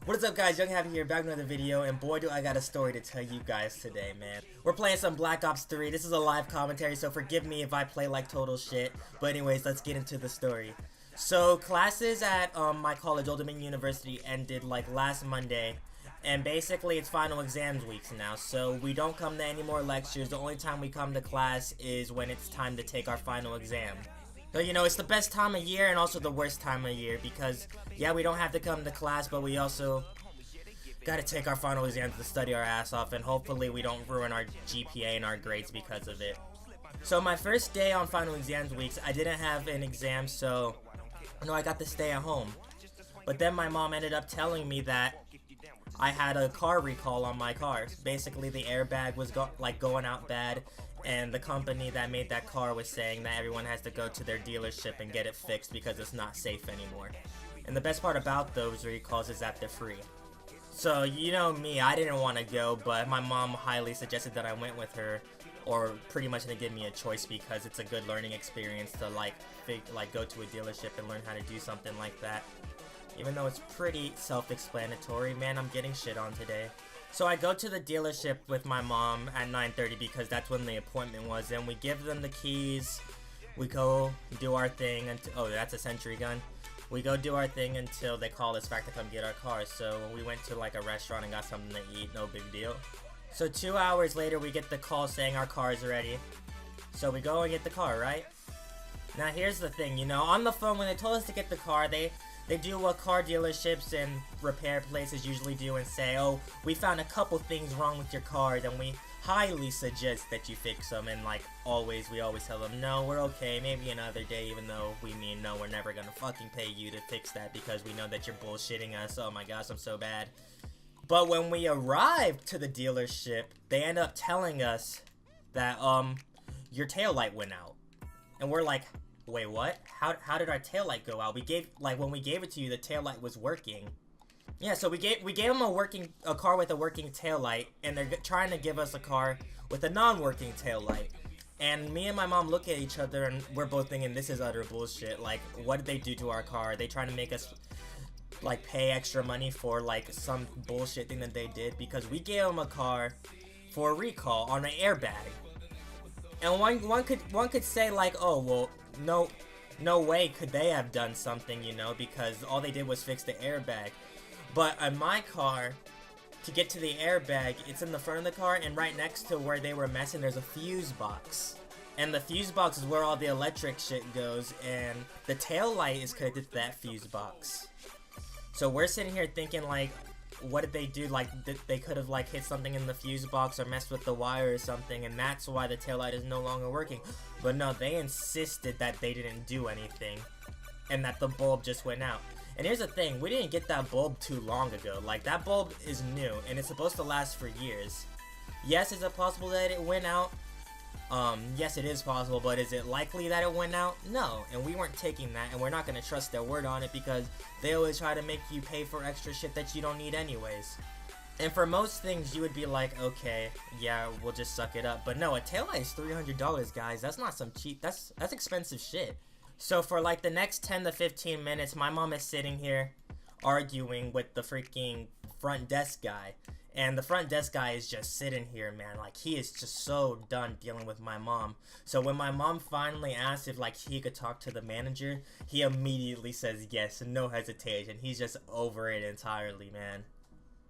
What is up, guys? Young Happy here, back with another video, and boy do I got a story to tell you guys today, man. We're playing some Black Ops 3. This is a live commentary, so forgive me if I play like total shit. But anyways, let's get into the story. So, classes at my college, Old Dominion University, ended like last Monday. And basically, it's final exams weeks now, so we don't come to any more lectures. The only time we come to class is when it's time to take our final exam. So, you know, it's the best time of year and also the worst time of year because, yeah, we don't have to come to class, but we also gotta take our final exams to study our ass off, and hopefully we don't ruin our GPA and our grades because of it. So my first day on final exams weeks, I didn't have an exam, so, I got to stay at home. But then my mom ended up telling me that I had a car recall on my car. Basically, the airbag was going out bad, and the company that made that car was saying that everyone has to go to their dealership and get it fixed because it's not safe anymore. And the best part about those recalls is that they're free. So, you know me, I didn't want to go, but my mom highly suggested that I went with her, or pretty much to give me a choice because it's a good learning experience to go to a dealership and learn how to do something like that. Even though it's pretty self-explanatory, man, I'm getting shit on today. So I go to the dealership with my mom at 9:30 because that's when the appointment was, and we give them the keys. We go do our thing until, oh, that's a sentry gun. We go do our thing until they call us back to come get our car. So we went to like a restaurant and got something to eat, no big deal. So 2 hours later, we get the call saying our car is ready. So we go and get the car, right? Now here's the thing, you know, on the phone when they told us to get the car, they do what car dealerships and repair places usually do and say, oh, we found a couple things wrong with your car, then we highly suggest that you fix them, and like always, we always tell them, no, we're okay, maybe another day, even though we mean, no, we're never gonna fucking pay you to fix that because we know that you're bullshitting us. Oh my gosh, I'm so bad. But when we arrived to the dealership, they end up telling us that, your taillight went out. And we're like, wait, what? How did our taillight go out? When we gave it to you, the taillight was working. Yeah, so we gave them a car with a working taillight, and they're trying to give us a car with a non-working taillight. And me and my mom look at each other, and we're both thinking, this is utter bullshit. Like, what did they do to our car? Are they trying to make us, like, pay extra money for, like, some bullshit thing that they did? Because we gave them a car for a recall on an airbag. And one could say, like, oh, well, no way could they have done something, you know, because all they did was fix the airbag. But on my car, to get to the airbag, it's in the front of the car, and right next to where they were messing, there's a fuse box. And the fuse box is where all the electric shit goes, and the tail light is connected to that fuse box. So we're sitting here thinking, like, what did they do? Like, they could have, like, hit something in the fuse box or messed with the wire or something, and that's why the taillight is no longer working. But no, they insisted that they didn't do anything, and that the bulb just went out. And here's the thing, we didn't get that bulb too long ago. Like, that bulb is new, and it's supposed to last for years. Yes, is it possible that it went out? Yes, it is possible, but is it likely that it went out? No, and we weren't taking that, and we're not gonna trust their word on it because they always try to make you pay for extra shit that you don't need anyways. And for most things, you would be like, okay, yeah, we'll just suck it up. But no, a taillight is $300, guys. That's not some cheap, that's expensive shit. So for like the next 10 to 15 minutes, my mom is sitting here arguing with the freaking front desk guy. And the front desk guy is just sitting here, man, like, he is just so done dealing with my mom. So when my mom finally asked if, like, he could talk to the manager, he immediately says yes, no hesitation. He's just over it entirely, man.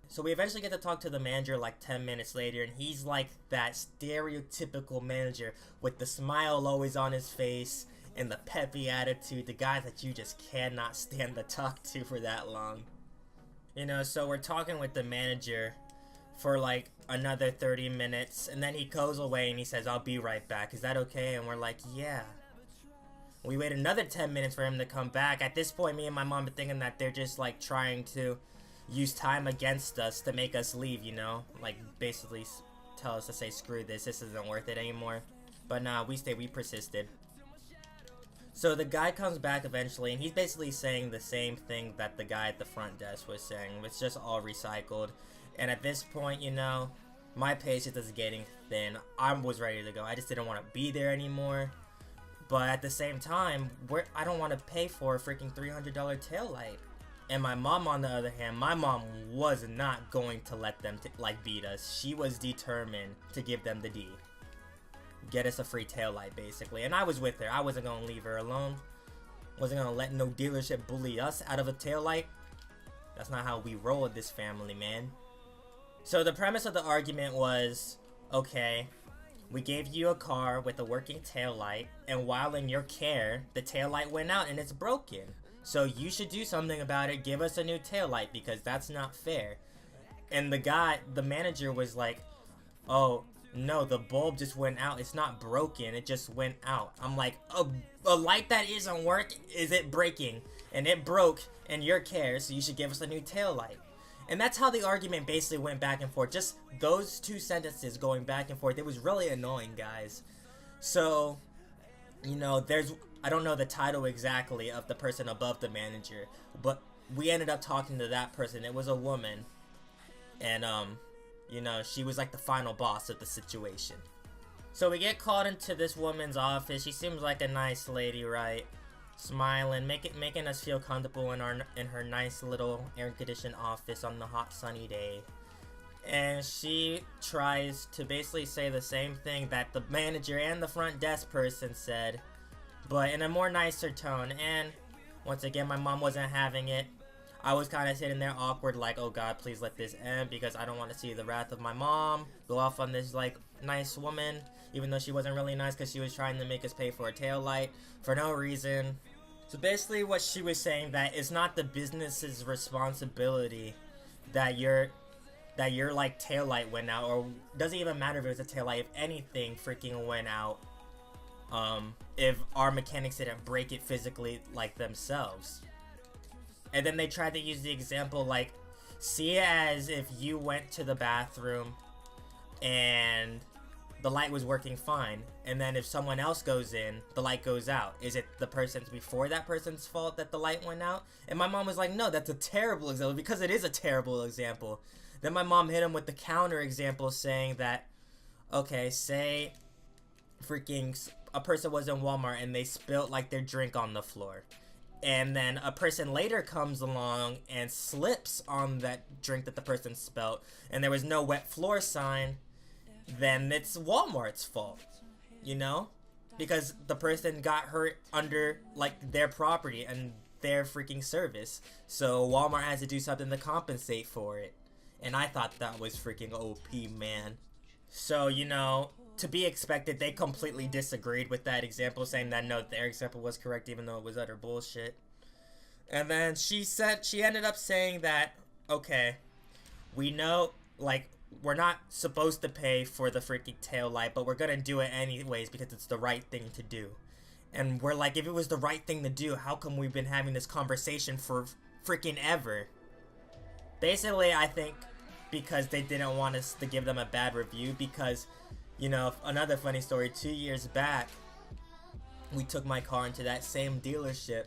So we eventually get to talk to the manager, like, 10 minutes later, and he's like that stereotypical manager with the smile always on his face and the peppy attitude, the guy that you just cannot stand to talk to for that long. You know, so we're talking with the manager for like another 30 minutes, and then he goes away and he says, I'll be right back, is that okay? And we're like, yeah. We wait another 10 minutes for him to come back. At this point, me and my mom are thinking that they're just like trying to use time against us to make us leave, you know, like basically tell us to say, screw this isn't worth it anymore. But nah, we persisted. So the guy comes back eventually, and he's basically saying the same thing that the guy at the front desk was saying. It's just all recycled. And at this point, you know, my patience is getting thin. I was ready to go. I just didn't want to be there anymore. But at the same time, I don't want to pay for a freaking $300 taillight. And my mom, on the other hand, my mom was not going to let them like beat us. She was determined to give them the D. Get us a free taillight, basically. And I was with her. I wasn't gonna leave her alone. Wasn't gonna let no dealership bully us out of a taillight. That's not how we roll with this family, man. So the premise of the argument was, okay, we gave you a car with a working taillight, and while in your care, the taillight went out and it's broken. So you should do something about it. Give us a new taillight because that's not fair. And the manager was like, oh, no, the bulb just went out. It's not broken. It just went out. I'm like, a light that isn't working, is it breaking? And it broke in your care, so you should give us a new taillight. And that's how the argument basically went back and forth. Just those two sentences going back and forth. It was really annoying, guys. So, you know, I don't know the title exactly of the person above the manager, but we ended up talking to that person. It was a woman. And, you know, she was like the final boss of the situation. So we get called into this woman's office. She seems like a nice lady, right? Smiling, making us feel comfortable in her nice little air-conditioned office on the hot sunny day. And she tries to basically say the same thing that the manager and the front desk person said, but in a more nicer tone. And once again, my mom wasn't having it. I was kind of sitting there awkward, like, oh god, please let this end, because I don't want to see the wrath of my mom go off on this, like, nice woman, even though she wasn't really nice because she was trying to make us pay for a taillight for no reason. So basically what she was saying, that it's not the business's responsibility that your like taillight went out, or doesn't even matter if it was a taillight, if anything freaking went out, if our mechanics didn't break it physically like themselves. And then they tried to use the example like, see it as if you went to the bathroom and the light was working fine, and then if someone else goes in, the light goes out. Is it the person's before that person's fault that the light went out? And my mom was like, no, that's a terrible example, because it is a terrible example. Then my mom hit him with the counter example saying that, okay, say freaking a person was in Walmart and they spilled like their drink on the floor. And then a person later comes along and slips on that drink that the person spilled, and there was no wet floor sign, then it's Walmart's fault, you know? Because the person got hurt under, like, their property and their freaking service. So Walmart has to do something to compensate for it. And I thought that was freaking OP, man. So, you know, to be expected, they completely disagreed with that example, saying that no, their example was correct even though it was utter bullshit. And then she ended up saying that, okay, we know, like, we're not supposed to pay for the freaking tail light, but we're gonna do it anyways because it's the right thing to do. And we're like, if it was the right thing to do, how come we've been having this conversation for freaking ever? Basically, I think because they didn't want us to give them a bad review, because, you know, another funny story, 2 years back, we took my car into that same dealership,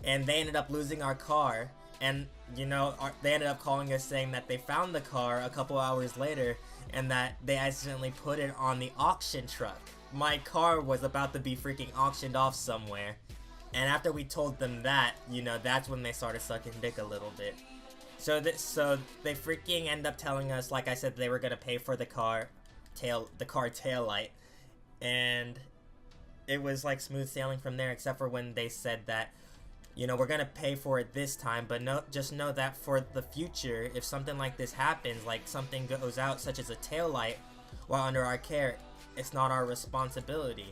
and they ended up losing our car. And, you know, they ended up calling us saying that they found the car a couple hours later and that they accidentally put it on the auction truck. My car was about to be freaking auctioned off somewhere. And after we told them that, you know, that's when they started sucking dick a little bit. So they freaking end up telling us, like I said, they were gonna pay for the car tail light. And it was like smooth sailing from there, except for when they said that, you know, we're gonna pay for it this time, but just know that for the future, if something like this happens, like something goes out such as a tail light while under our care, it's not our responsibility.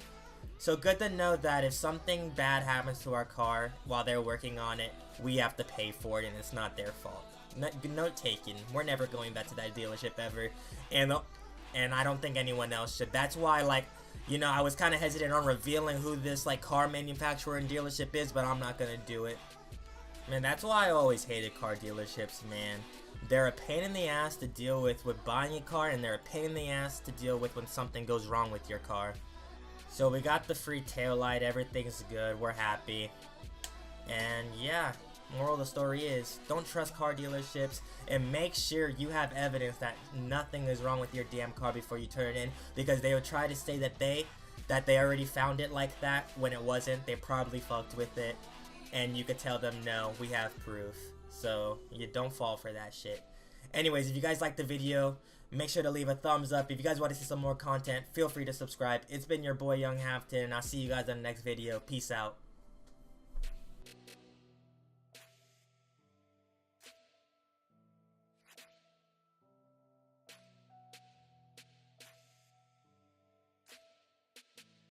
So good to know that if something bad happens to our car while they're working on it, we have to pay for it and it's not their fault. Note taken. We're never going back to that dealership ever, and I don't think anyone else should. That's why, like, you know, I was kind of hesitant on revealing who this, like, car manufacturer and dealership is, but I'm not gonna do it. Man, that's why I always hated car dealerships, man. They're a pain in the ass to deal with buying a car, and they're a pain in the ass to deal with when something goes wrong with your car. So we got the free taillight, everything's good, we're happy. And yeah, moral of the story is, don't trust car dealerships, and make sure you have evidence that nothing is wrong with your damn car before you turn it in, because they would try to say that they already found it like that when it wasn't. They probably fucked with it, and you could tell them, no, we have proof. So you don't fall for that shit. Anyways, if you guys like the video, make sure to leave a thumbs up. If you guys want to see some more content, feel free to subscribe. It's been your boy Young Hampton, and I'll see you guys on the next video. Peace out.